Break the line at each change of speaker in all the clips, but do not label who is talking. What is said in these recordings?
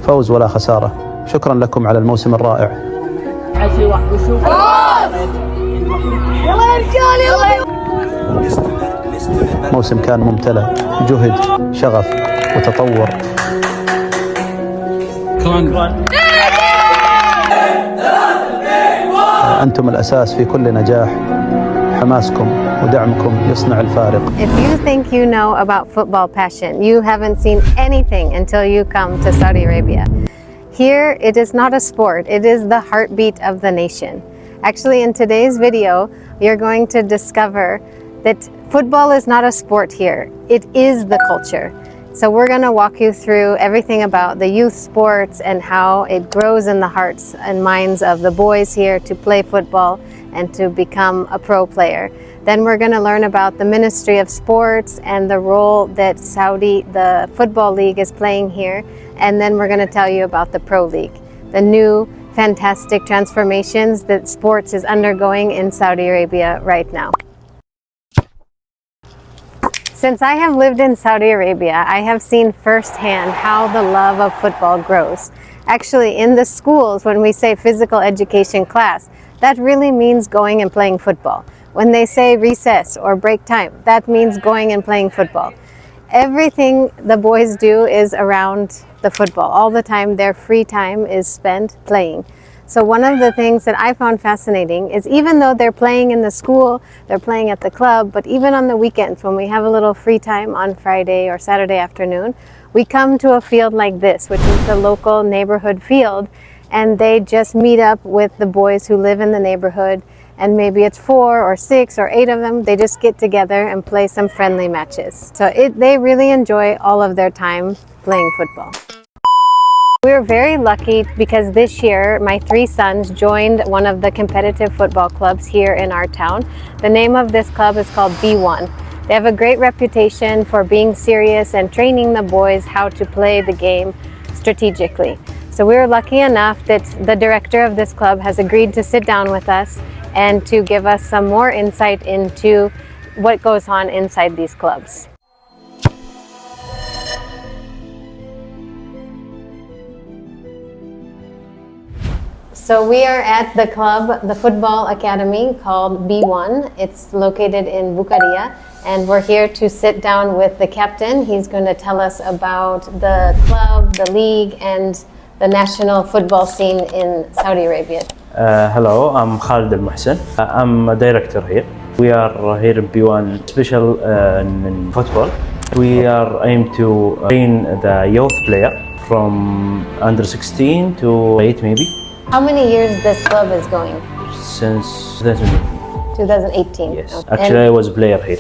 فوز ولا خسارة. شكرا لكم على الموسم الرائع. موسم كان ممتلئ جهد، شغف وتطور. أنتم الأساس في كل نجاح. حماسكم ودعمكم يصنع الفارق.
If you think you know about football passion, you haven't seen anything until you come to Saudi Arabia. Here, it is not a sport, it is the heartbeat of the nation. Actually, in today's video, you're going to discover that football is not a sport here, it is the culture. So we're going to walk you through everything about the youth sports and how it grows in the hearts and minds of the boys here to play football and to become a pro player. Then we're going to learn about the Ministry of Sports and the role that Saudi, the Football League, is playing here. And then we're going to tell you about the Pro League, the new fantastic transformations that sports is undergoing in Saudi Arabia right now. Since I have lived in Saudi Arabia, I have seen firsthand how the love of football grows. Actually, in the schools, when we say physical education class, that really means going and playing football. When they say recess or break time, that means going and playing football. Everything the boys do is around the football. All the time, their free time is spent playing. So one of the things that I found fascinating is even though they're playing in the school, they're playing at the club, but even on the weekends when we have a little free time on Friday or Saturday afternoon, we come to a field like this, which is the local neighborhood field, and they just meet up with the boys who live in the neighborhood, and maybe it's 4 or 6 or 8 of them. They just get together and play some friendly matches. So they really enjoy all of their time playing football. We were very lucky because this year my 3 sons joined one of the competitive football clubs here in our town. The name of this club is called B1. They have a great reputation for being serious and training the boys how to play the game strategically. So we were lucky enough that the director of this club has agreed to sit down with us and to give us some more insight into what goes on inside these clubs. So we are at the club, the football academy called B1. It's located in Bukaria, and we're here to sit down with the captain. He's going to tell us about the club, the league, and the national football scene in Saudi Arabia.
Hello, I'm Khalid Al Muhsin. I'm a director here. We are here in B1 special in football. We are aimed to train the youth player from under 16 to 8 maybe.
How many years this club is going?
Since 2018.
2018?
Yes.
Okay.
Actually, I was a player here.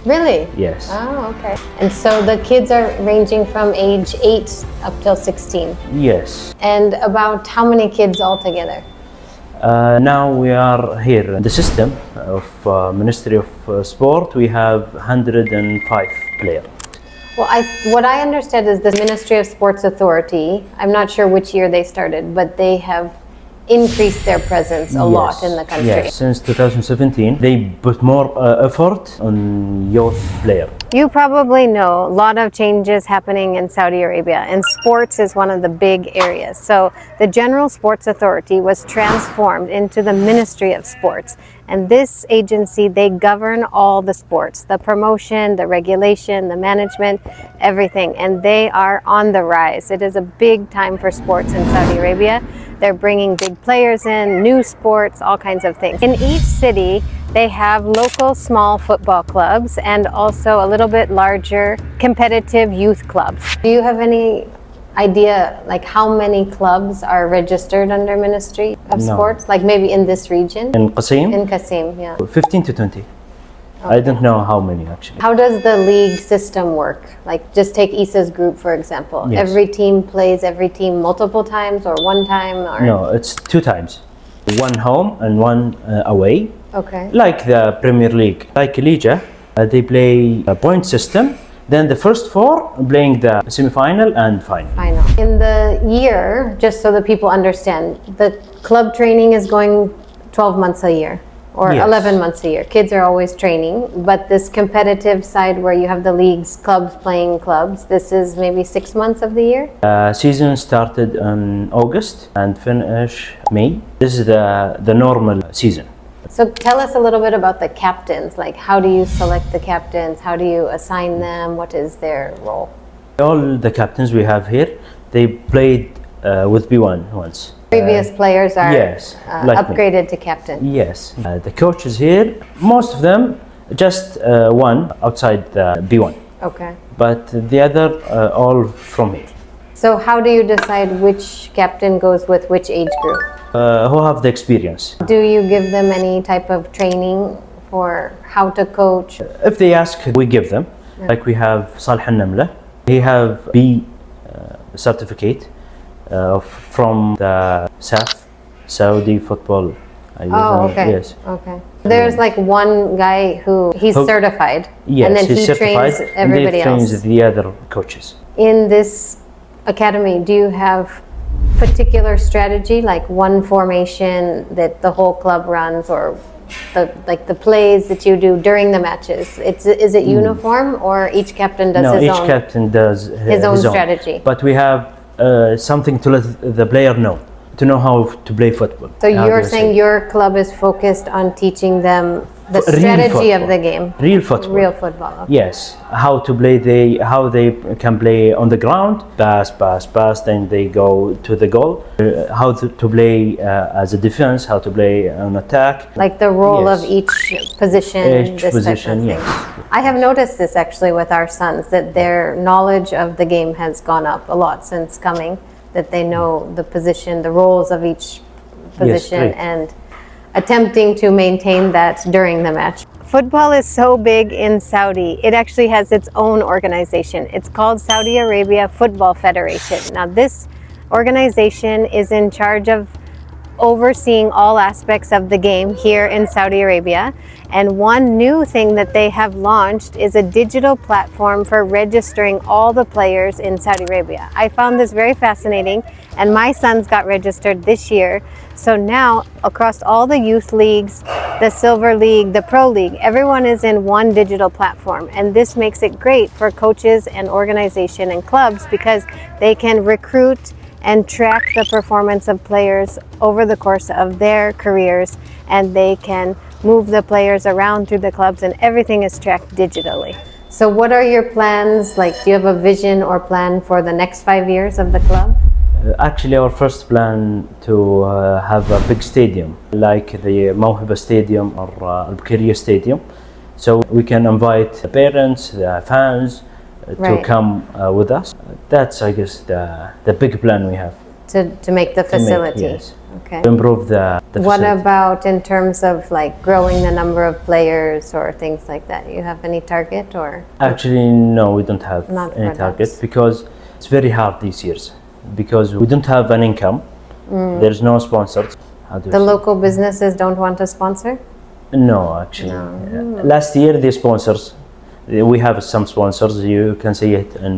Really?
Yes.
Oh, okay. And so the kids are ranging from age 8 up till 16?
Yes.
And about how many kids altogether?
Now we are here in the system of Ministry of Sport. We have 105 players.
Well, what I understood is the Ministry of Sports Authority, I'm not sure which year they started, but they have increased their presence a lot in the country.
Yes, since 2017, they put more effort on youth player.
You probably know a lot of changes happening in Saudi Arabia, and sports is one of the big areas. So the General Sports Authority was transformed into the Ministry of Sports. And this agency, they govern all the sports, the promotion, the regulation, the management, everything. And they are on the rise. It is a big time for sports in Saudi Arabia. They're bringing big players in, new sports, all kinds of things. In each city, they have local small football clubs and also a little bit larger competitive youth clubs. Do you have any idea like how many clubs are registered under Ministry of Sports? Like maybe in this region?
In Qasim?
In Qasim, yeah.
15 to 20. Okay. I don't know how many actually.
How does the league system work? Like just take Issa's group for example.
Yes.
Every team plays every team multiple times or one time? Or?
No, it's 2 times. One home and one away.
Okay.
Like the Premier League. Like Liga, they play a point system. Then the first 4 playing the semi-final and final.
In the year, just so that people understand, the club training is going 12 months a year. or
Yes.
11 months a year. Kids are always training, but this competitive side where you have the leagues, clubs playing clubs, this is maybe 6 months of the year?
Season started in August and finish May. This is the normal season.
So tell us a little bit about the captains. Like, how do you select the captains? How do you assign them? What is their role?
All the captains we have here, they played with B1 once.
Previous players are
yes, like me.
upgraded to captain.
Yes, the coaches here, most of them, just one outside the B1,
Okay.
but the other all from here.
So how do you decide which captain goes with which age group?
Who have the experience.
Do you give them any type of training for how to coach?
If they ask, we give them. Like we have Salih al-Namla, he have B certificate from the SAF, Saudi Football.
Oh, okay.
Yes.
Okay. There's like one guy he's certified,
Yes,
and then
he's
he
certified,
trains everybody
and he trains
else.
the other coaches.
In this academy, do you have particular strategy, like one formation that the whole club runs, or the plays that you do during the matches? Is it uniform, or each captain does
No,
his
each
own?
captain does
his own strategy.
But we have something to let the player know, to know how to play football.
So
How
you're
do I
saying
say?
your club is focused on teaching them the
Real
strategy of
football.
the game.
Real football.
Real football. Okay.
Yes, how to play, how they can play on the ground, pass, then they go to the goal. How to play as a defense, how to play on attack.
Like the role
Yes.
of each position,
Each
this
position,
type of thing.
yes.
I have noticed this actually with our sons, that their knowledge of the game has gone up a lot since coming, that they know the position, the roles of each position,
great.
and attempting to maintain that during the match. Football is so big in Saudi, it actually has its own organization. It's called Saudi Arabia Football Federation. Now this organization is in charge of overseeing all aspects of the game here in Saudi Arabia. And one new thing that they have launched is a digital platform for registering all the players in Saudi Arabia. I found this very fascinating, and my sons got registered this year. So now across all the youth leagues, the Silver League, the Pro League, everyone is in one digital platform. And this makes it great for coaches and organization and clubs because they can recruit and track the performance of players over the course of their careers, and they can move the players around through the clubs, and everything is tracked digitally. So what are your plans? Like, do you have a vision or plan for the next 5 years of the club?
Actually, our first plan to have a big stadium, like the Mawhiba Stadium or Al Bukharia Stadium, so we can invite the parents, the fans, to
Right.
come with us. That's, I guess, the big plan we have.
To make the facility?
yes.
Okay.
To improve the
What
facility.
about in terms of like growing the number of players or things like that? You have any target or?
Actually, no, we don't have
Not
any
for
target
that.
because it's very hard these years because we don't have an income. There's no sponsors. How do you
The
say?
local businesses don't want to sponsor?
No, actually. Last year, the sponsors, we have some sponsors. You can see it in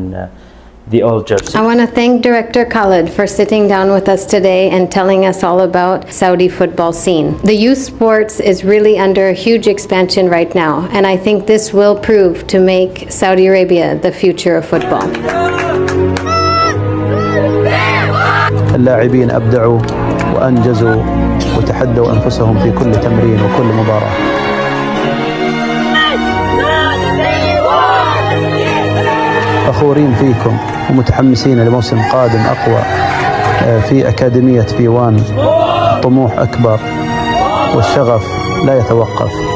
the old jersey.
I want to thank Director Khalid for sitting down with us today and telling us all about Saudi football scene. The youth sports is really under a huge expansion right now, and I think this will prove to make Saudi Arabia the future of football.
اللاعبين أبدعوا وأنجزوا وتحدوا أنفسهم في كل تمرين وكل مباراة. فخورين فيكم ومتحمسين لموسم قادم أقوى في أكاديمية B1. طموح أكبر والشغف لا يتوقف.